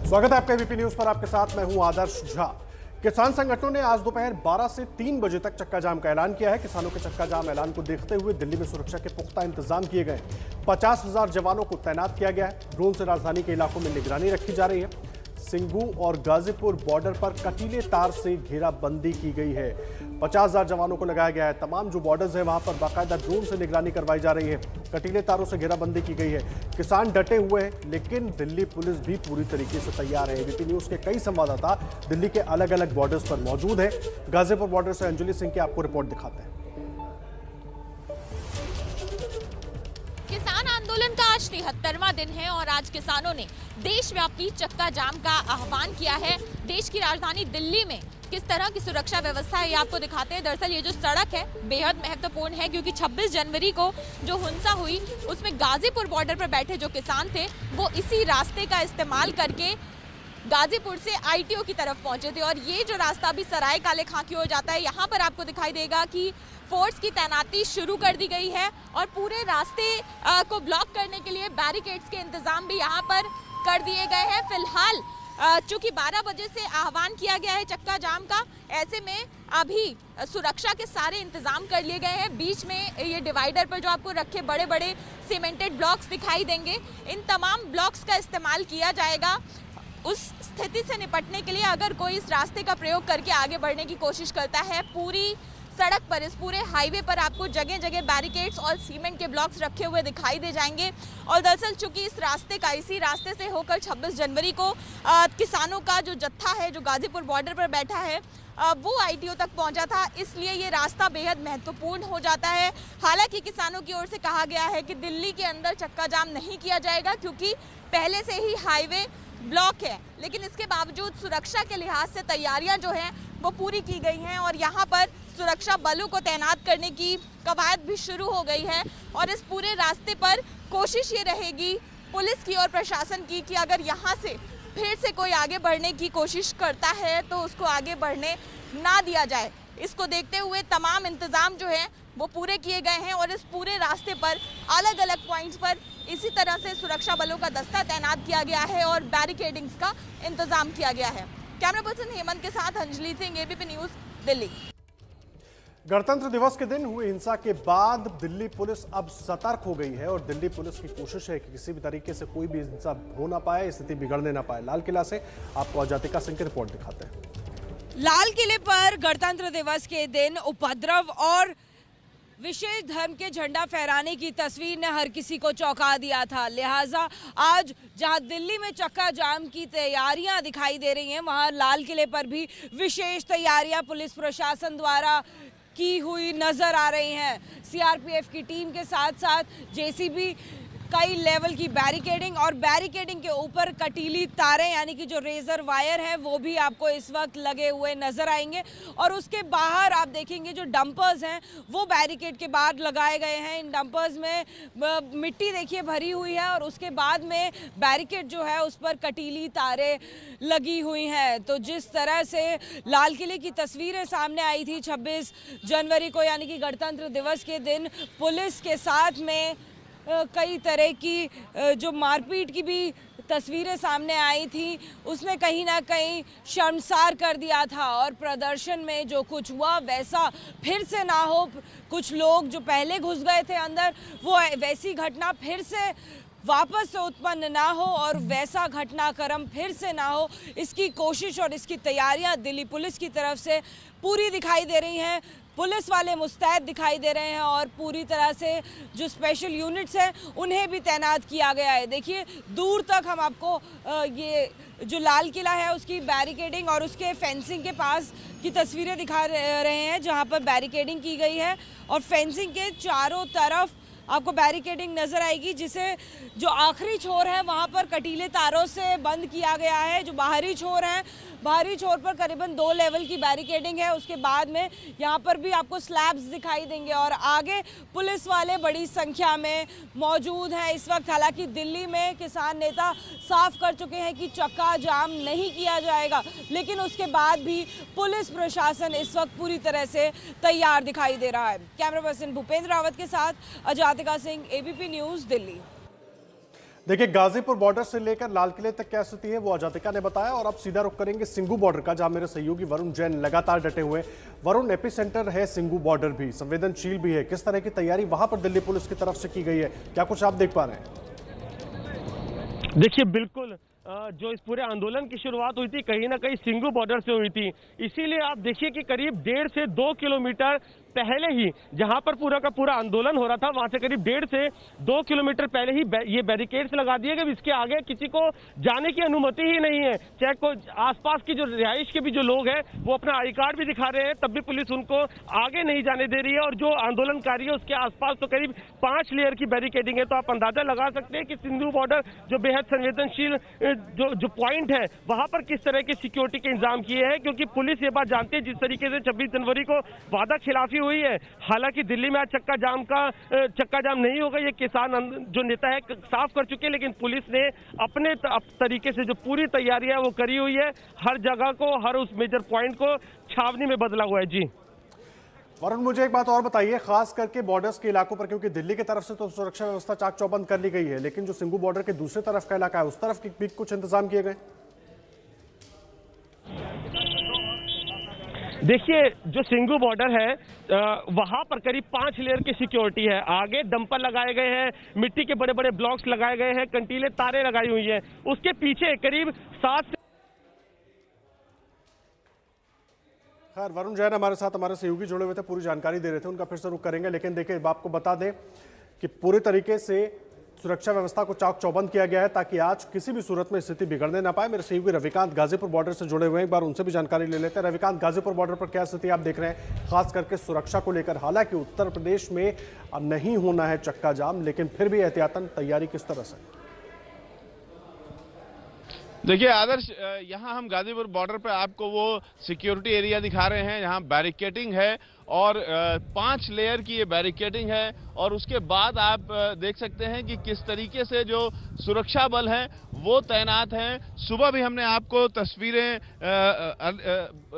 स्वागत है आपका एबीपी न्यूज पर। आपके साथ मैं हूं आदर्श झा। किसान संगठनों ने आज दोपहर 12 से 3 बजे तक चक्का जाम का ऐलान किया है। किसानों के चक्का जाम ऐलान को देखते हुए दिल्ली में सुरक्षा के पुख्ता इंतजाम किए गए। 50,000 जवानों को तैनात किया गया है। ड्रोन से राजधानी के इलाकों में निगरानी रखी जा रही है। सिंगू और गाजीपुर बॉर्डर पर कटीले तार से घेराबंदी की गई है। 50,000 जवानों को लगाया गया है। तमाम जो बॉर्डर्स हैं वहां पर बाकायदा ड्रोन से निगरानी करवाई जा रही है। कटीले तारों से घेराबंदी की गई है। किसान डटे हुए हैं, लेकिन दिल्ली पुलिस भी पूरी तरीके से तैयार है। एबीपी न्यूज के कई संवाददाता दिल्ली के अलग अलग बॉर्डर्स पर मौजूद हैं। गाजीपुर बॉर्डर से अंजलि सिंह की आपको रिपोर्ट दिखाते हैं। किसान आंदोलन का आज 73वां दिन है और आज किसानों ने देशव्यापी चक्का जाम का आह्वान किया है। देश की राजधानी दिल्ली में किस तरह की सुरक्षा व्यवस्था है ये आपको दिखाते हैं। दरअसल ये जो सड़क है बेहद महत्वपूर्ण है क्योंकि 26 जनवरी को जो हिंसा हुई उसमें गाजीपुर बॉर्डर पर बैठे जो किसान थे वो इसी रास्ते का इस्तेमाल करके गाजीपुर से आईटीओ की तरफ पहुंचे थे और ये जो रास्ता भी सराय काले खां की ओर जाता है, यहाँ पर आपको दिखाई देगा कि फोर्स की तैनाती शुरू कर दी गई है और पूरे रास्ते को ब्लॉक करने के लिए बैरिकेड्स के इंतजाम भी यहाँ पर कर दिए गए हैं। फिलहाल चूंकि 12 बजे से आह्वान किया गया है चक्का जाम का, ऐसे में अभी सुरक्षा के सारे इंतजाम कर लिए गए हैं। बीच में ये डिवाइडर पर जो आपको रखे बड़े बड़े सीमेंटेड ब्लॉक्स दिखाई देंगे, इन तमाम ब्लॉक्स का इस्तेमाल किया जाएगा उस स्थिति से निपटने के लिए अगर कोई इस रास्ते का प्रयोग करके आगे बढ़ने की कोशिश करता है। पूरी सड़क पर, इस पूरे हाईवे पर आपको जगह जगह बैरिकेड्स और सीमेंट के ब्लॉक्स रखे हुए दिखाई दे जाएंगे। और दरअसल चूंकि इसी रास्ते से होकर 26 जनवरी को किसानों का जो जत्था है जो गाजीपुर बॉर्डर पर बैठा है वो आईटीओ तक पहुंचा था, इसलिए ये रास्ता बेहद महत्वपूर्ण हो जाता है। हालांकि किसानों की ओर से कहा गया है कि दिल्ली के अंदर चक्का जाम नहीं किया जाएगा क्योंकि पहले से ही हाईवे ब्लॉक है, लेकिन इसके बावजूद सुरक्षा के लिहाज से तैयारियां जो हैं वो पूरी की गई हैं और यहाँ पर सुरक्षा बलों को तैनात करने की कवायद भी शुरू हो गई है। और इस पूरे रास्ते पर कोशिश ये रहेगी पुलिस की और प्रशासन की कि अगर यहाँ से फिर से कोई आगे बढ़ने की कोशिश करता है तो उसको आगे बढ़ने ना दिया जाए। इसको देखते हुए तमाम इंतजाम जो है वो पूरे किए गए हैं और इस पूरे रास्ते पर अलग अलग पॉइंट्स पर इसी तरह से सुरक्षा बलों का दस्ता तैनात किया गया है और बैरिकेडिंग्स का इंतजाम किया गया है। कैमरा पर्सन हेमंत के साथ अंजलि सिंह, एबीपी न्यूज, दिल्ली। गणतंत्र दिवस के दिन हुई हिंसा के बाद दिल्ली पुलिस अब सतर्क हो गई है और दिल्ली पुलिस की कोशिश है कि किसी भी तरीके से कोई भी हिंसा हो ना पाए, स्थिति बिगड़ने ना पाए। लाल किला से आपको अजातिका सिंह की रिपोर्ट दिखाते हैं। लाल किले पर गणतंत्र दिवस के दिन उपद्रव और विशेष धर्म के झंडा फहराने की तस्वीर ने हर किसी को चौंका दिया था। लिहाजा आज जहां दिल्ली में चक्का जाम की तैयारियां दिखाई दे रही हैं, वहां लाल किले पर भी विशेष तैयारियां पुलिस प्रशासन द्वारा की हुई नजर आ रही हैं। सीआरपीएफ की टीम के साथ साथ जेसीबी, कई लेवल की बैरिकेडिंग और बैरिकेडिंग के ऊपर कटीली तारें यानी कि जो रेजर वायर है वो भी आपको इस वक्त लगे हुए नजर आएंगे। और उसके बाहर आप देखेंगे जो डंपर्स हैं वो बैरिकेड के बाहर लगाए गए हैं। इन डंपर्स में मिट्टी देखिए भरी हुई है और उसके बाद में बैरिकेड जो है उस पर कटीली तारें लगी हुई हैं। तो जिस तरह से लाल किले की तस्वीरें सामने आई थी 26 जनवरी को यानी कि गणतंत्र दिवस के दिन, पुलिस के साथ में कई तरह की जो मारपीट की भी तस्वीरें सामने आई थी, उसने कहीं ना कहीं शर्मसार कर दिया था। और प्रदर्शन में जो कुछ हुआ वैसा फिर से ना हो, कुछ लोग जो पहले घुस गए थे अंदर वो वैसी घटना फिर से वापस से उत्पन्न ना हो और वैसा घटनाक्रम फिर से ना हो, इसकी कोशिश और इसकी तैयारियां दिल्ली पुलिस की तरफ से पूरी दिखाई दे रही हैं। पुलिस वाले मुस्तैद दिखाई दे रहे हैं और पूरी तरह से जो स्पेशल यूनिट्स हैं उन्हें भी तैनात किया गया है। देखिए दूर तक हम आपको ये जो लाल किला है उसकी बैरिकेडिंग और उसके फेंसिंग के पास की तस्वीरें दिखा रहे हैं जहां पर बैरिकेडिंग की गई है और फेंसिंग के चारों तरफ आपको बैरिकेडिंग नजर आएगी, जिसे जो आखिरी छोर है वहां पर कटीले तारों से बंद किया गया है। जो बाहरी छोर है, बाहरी छोर पर करीबन 2 लेवल की बैरिकेडिंग है। उसके बाद में यहाँ पर भी आपको स्लैब्स दिखाई देंगे और आगे पुलिस वाले बड़ी संख्या में मौजूद हैं इस वक्त। हालांकि दिल्ली में किसान नेता साफ कर चुके हैं कि चक्का जाम नहीं किया जाएगा, लेकिन उसके बाद भी पुलिस प्रशासन इस वक्त पूरी तरह से तैयार दिखाई दे रहा है। कैमरा पर्सन भूपेंद्र रावत के साथ अजातिका सिंह, एबीपी न्यूज़, दिल्ली। देखिए, गाजीपुर बॉर्डर से लेकर लाल किले तक क्या स्थिति है वो अजातिका ने बताया। और अब सीधा रुख करेंगे सिंगू बॉर्डर का, जहां मेरे सहयोगी वरुण जैन लगातार डटे हुए। वरुण, एपिसेंटर है सिंगू बॉर्डर, भी संवेदनशील भी है, किस तरह की तैयारी वहां पर दिल्ली पुलिस की तरफ से की गई है, क्या कुछ आप देख पा रहे हैं? देखिए, बिल्कुल जो इस पूरे आंदोलन की शुरुआत हुई थी कहीं ना कहीं सिंगू बॉर्डर से हुई थी। इसीलिए आप देखिए कि करीब 1.5 से 2 किलोमीटर पहले ही जहां पर पूरा का पूरा आंदोलन हो रहा था, वहां से करीब 1.5 से 2 किलोमीटर पहले ही ये बैरिकेड्स लगा दिए गए। इसके आगे किसी को जाने की अनुमति ही नहीं है। चाहे को आसपास की जो रिहाइश के भी जो लोग हैं वो अपना आई कार्ड भी दिखा रहे हैं, तब भी पुलिस उनको आगे नहीं जाने दे रही है। और जो आंदोलनकारी है उसके आसपास तो करीब 5 लेयर की बैरिकेडिंग है। तो आप अंदाजा लगा सकते हैं कि सिंधु बॉर्डर जो बेहद संवेदनशील जो पॉइंट है वहां पर किस तरह की सिक्योरिटी के इंतजाम किए हैं, क्योंकि पुलिस ये बात जानती है जिस तरीके से 26 जनवरी को वादा खिलाफी हुई है। हालांकि दिल्ली में आज चक्का जाम नहीं होगा, ये किसान जो नेता है साफ कर चुके हैं, लेकिन पुलिस ने अपने तरीके से जो पूरी तैयारी है वो करी हुई है। हर जगह को, हर उस मेजर पॉइंट को छावनी में बदला हुआ है। जी वरुण, मुझे एक बात और बताइए, खास करके बॉर्डर्स के इलाकों पर, क्योंकि दिल्ली की तरफ से तो सुरक्षा व्यवस्था चाक चौबंद कर ली गई है, लेकिन जो सिंगू बॉर्डर के दूसरी तरफ का इलाका है उस तरफ भी कुछ इंतजाम किए गए? देखिए, जो सिंगू बॉर्डर है वहां पर करीब 5 लेयर की सिक्योरिटी है। आगे डंपर लगाए गए हैं, मिट्टी के बड़े बड़े ब्लॉक्स लगाए गए हैं, कंटीले तारे लगाई हुई है। उसके पीछे करीब 7 खैर, वरुण जैन हमारे साथ हमारे सहयोगी जुड़े हुए थे, पूरी जानकारी दे रहे थे, उनका फिर से रुख करेंगे। लेकिन देखिए, आपको बता दें कि पूरी तरीके से सुरक्षा व्यवस्था को चाक चौबंद किया गया है ताकि आज किसी भी सूरत में स्थिति बिगड़ने ना पाए। मेरे सहयोगी रविकांत गाजीपुर बॉर्डर से जुड़े हुए हैं, एक बार उनसे भी जानकारी ले लेते हैं। रविकांत, गाजीपुर बॉर्डर पर क्या स्थिति आप देख रहे हैं, खास करके सुरक्षा को लेकर? हालांकि उत्तर प्रदेश में नहीं होना है चक्का जाम, लेकिन फिर भी एहतियातन तैयारी किस तरह से? देखिए आदर्श, यहाँ हम गाजीपुर बॉर्डर पर आपको वो सिक्योरिटी एरिया दिखा रहे हैं, यहाँ बैरिकेडिंग है और 5 लेयर की ये बैरिकेडिंग है। और उसके बाद आप देख सकते हैं कि किस तरीके से जो सुरक्षा बल हैं वो तैनात हैं। सुबह भी हमने आपको तस्वीरें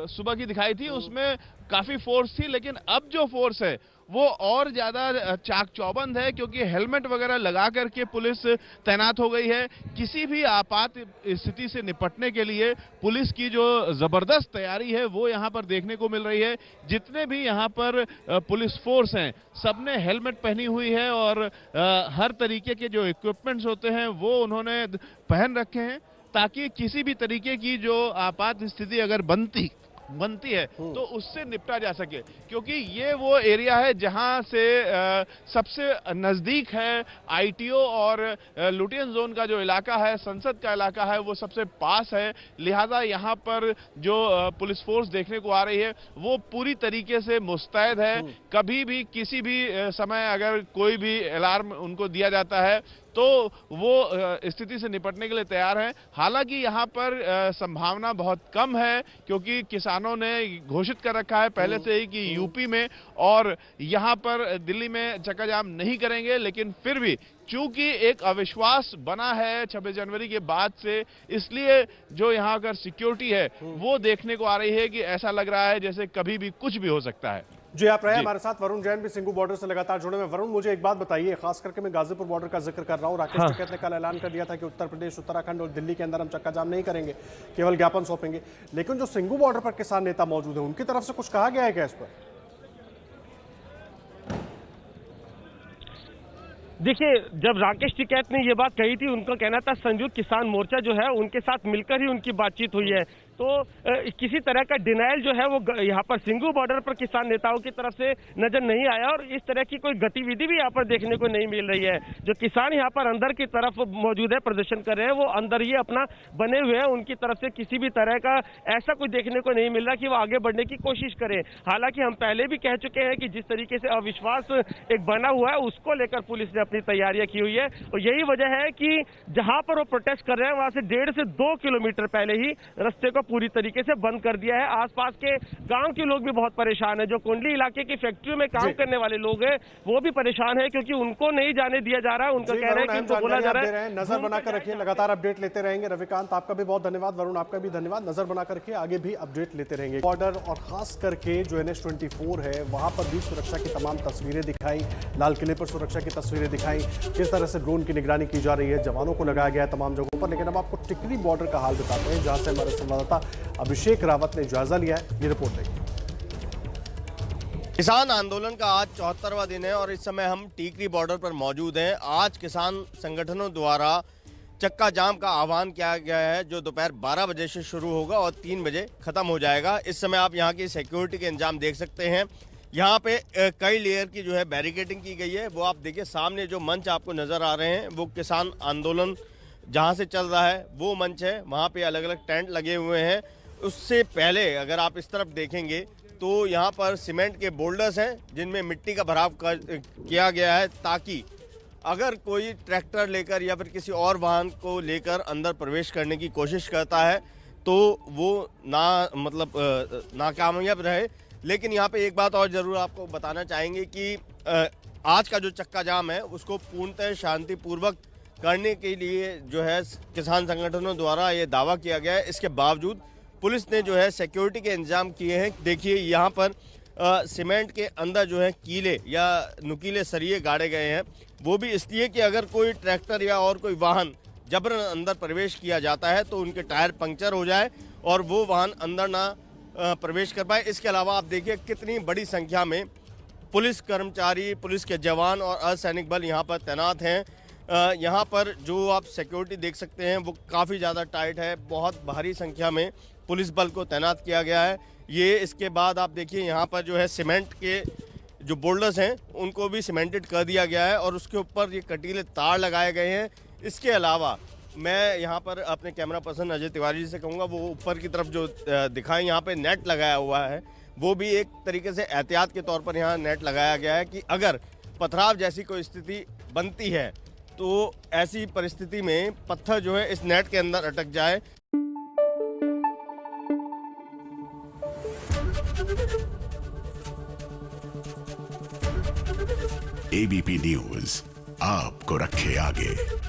सुबह की दिखाई थी, उसमें काफी फोर्स थी, लेकिन अब जो फोर्स है वो और ज्यादा चाक चौबंद है, क्योंकि हेलमेट वगैरह लगा करके पुलिस तैनात हो गई है। किसी भी आपात स्थिति से निपटने के लिए पुलिस की जो जबरदस्त तैयारी है वो यहाँ पर देखने को मिल रही है। जितने भी यहाँ पर पुलिस फोर्स हैं सबने हेलमेट पहनी हुई है और हर तरीके के जो इक्विपमेंट्स होते हैं वो उन्होंने पहन रखे हैं, ताकि किसी भी तरीके की जो आपात स्थिति अगर बनती है तो उससे निपटा जा सके। क्योंकि ये वो एरिया है जहां से सबसे नजदीक है आईटीओ और लुटियन जोन का जो इलाका है, संसद का इलाका है, वो सबसे पास है। लिहाजा यहाँ पर जो पुलिस फोर्स देखने को आ रही है वो पूरी तरीके से मुस्तैद है। कभी भी किसी भी समय अगर कोई भी अलार्म उनको दिया जाता है तो वो स्थिति से निपटने के लिए तैयार हैं। हालांकि यहाँ पर संभावना बहुत कम है, क्योंकि किसानों ने घोषित कर रखा है पहले से ही कि यूपी में और यहाँ पर दिल्ली में चक्का जाम नहीं करेंगे। लेकिन फिर भी चूंकि एक अविश्वास बना है 26 जनवरी के बाद से, इसलिए जो यहाँ पर सिक्योरिटी है वो देखने को आ रही है कि ऐसा लग रहा है जैसे कभी भी कुछ भी हो सकता है। जी, आप रहे हमारे साथ। वरुण जैन भी सिंगू बॉर्डर से लगातार जुड़े हुए। वरुण, मुझे एक बात बताइए, खास करके मैं गाजीपुर बॉर्डर का जिक्र कर रहा हूँ। राकेश टिकैत ने कल ऐलान कर दिया था कि उत्तर प्रदेश, उत्तराखंड और दिल्ली के अंदर हम चक्का जाम नहीं करेंगे, केवल ज्ञापन सौंपेंगे। लेकिन जो सिंगू बॉर्डर पर किसान नेता मौजूद है उनकी तरफ से कुछ कहा गया है क्या इस पर? देखिए, जब राकेश टिकैत ने ये बात कही थी, उनका कहना था संयुक्त किसान मोर्चा जो है उनके साथ मिलकर ही उनकी बातचीत हुई है। तो किसी तरह का डिनायल जो है वो यहाँ पर सिंगू बॉर्डर पर किसान नेताओं की तरफ से नजर नहीं आया और इस तरह की कोई गतिविधि भी यहाँ पर देखने को नहीं मिल रही है। जो किसान यहाँ पर अंदर की तरफ मौजूद है, प्रदर्शन कर रहे हैं, वो अंदर ही अपना बने हुए हैं। उनकी तरफ से किसी भी तरह का ऐसा कुछ देखने को नहीं मिल रहा कि वो आगे बढ़ने की कोशिश करें। हालांकि हम पहले भी कह चुके हैं कि जिस तरीके से अविश्वास एक बना हुआ है उसको लेकर पुलिस ने अपनी तैयारियां की हुई है। और यही वजह है कि जहां पर वो प्रोटेस्ट कर रहे हैं वहां से 1.5 से 2 किलोमीटर पहले ही रास्ते को पूरी तरीके से बंद कर दिया है। आसपास के गांव के लोग भी बहुत परेशान है। जो कुंडली इलाके की फैक्ट्रियों में काम करने वाले लोग हैं वो भी परेशान है, क्योंकि उनको नहीं जाने दिया जा रहा है। उनका कहना है कि इनको बोला जा रहा है। नजर बनाकर रखिए, लगातार अपडेट लेते रहेंगे। रविकांत, आपका भी बहुत धन्यवाद। वरुण, आपका भी धन्यवाद। नजर बनाकर रखिए, आगे भी अपडेट लेते रहेंगे। बॉर्डर और खास करके जो NH-24 है वहां पर भी सुरक्षा की तमाम तस्वीरें दिखाई, लाल किले पर सुरक्षा की तस्वीरें दिखाई, किस तरह से ड्रोन की निगरानी की जा रही है, जवानों को लगाया गया है तमाम जगहों पर। लेकिन अब आपको टिकरी बॉर्डर का हाल बताते हैं, जहां से हमारे संवाददाता अभिषेक रावत ने जायजा लिया है। ये रिपोर्ट देखिए। किसान आंदोलन का आज 74वां दिन है और इस समय हम टीकरी बॉर्डर पर मौजूद हैं। आज किसान संगठनों द्वारा चक्का जाम का आह्वान किया गया है, जो दोपहर 12 बजे से शुरू होगा और 3 बजे खत्म हो जाएगा। इस समय आप यहाँ की सिक्योरिटी के इंतजाम देख सकते हैं। यहाँ पे कई लेयर की जो है बैरिकेडिंग की गई है। वो आप देखिए, सामने जो मंच आपको नजर आ रहे हैं वो किसान आंदोलन जहाँ से चल रहा है वो मंच है। वहाँ पे अलग अलग टेंट लगे हुए हैं। उससे पहले अगर आप इस तरफ देखेंगे तो यहाँ पर सीमेंट के बोल्डर्स हैं जिनमें मिट्टी का भराव किया गया है, ताकि अगर कोई ट्रैक्टर लेकर या फिर किसी और वाहन को लेकर अंदर प्रवेश करने की कोशिश करता है तो वो नाकामयाब रहे। लेकिन यहाँ पे एक बात और ज़रूर आपको बताना चाहेंगे कि आज का जो चक्का जाम है उसको पूर्णतः शांतिपूर्वक करने के लिए जो है किसान संगठनों द्वारा ये दावा किया गया है। इसके बावजूद पुलिस ने जो है सिक्योरिटी के इंतजाम किए हैं। देखिए, यहाँ पर सीमेंट के अंदर जो है कीले या नुकीले सरिये गाड़े गए हैं, वो भी इसलिए कि अगर कोई ट्रैक्टर या और कोई वाहन जबरन अंदर प्रवेश किया जाता है तो उनके टायर पंक्चर हो जाए और वो वाहन अंदर ना प्रवेश कर पाए। इसके अलावा आप देखिए कितनी बड़ी संख्या में पुलिस कर्मचारी, पुलिस के जवान और अर्धसैनिक बल यहाँ पर तैनात हैं। यहाँ पर जो आप सिक्योरिटी देख सकते हैं वो काफ़ी ज़्यादा टाइट है। बहुत भारी संख्या में पुलिस बल को तैनात किया गया है। ये इसके बाद आप देखिए यहाँ पर जो है सीमेंट के जो बोल्डर्स हैं उनको भी सीमेंटेड कर दिया गया है और उसके ऊपर ये कटीले तार लगाए गए हैं। इसके अलावा मैं यहाँ पर अपने कैमरा पर्सन अजय तिवारी जी से कहूँगा वो ऊपर की तरफ जो दिखाएं, यहाँ पे नेट लगाया हुआ है, वो भी एक तरीके से एहतियात के तौर पर यहाँ नेट लगाया गया है कि अगर पथराव जैसी कोई स्थिति बनती है तो ऐसी परिस्थिति में पत्थर जो है इस नेट के अंदर अटक जाए। ABP न्यूज आपको रखे आगे।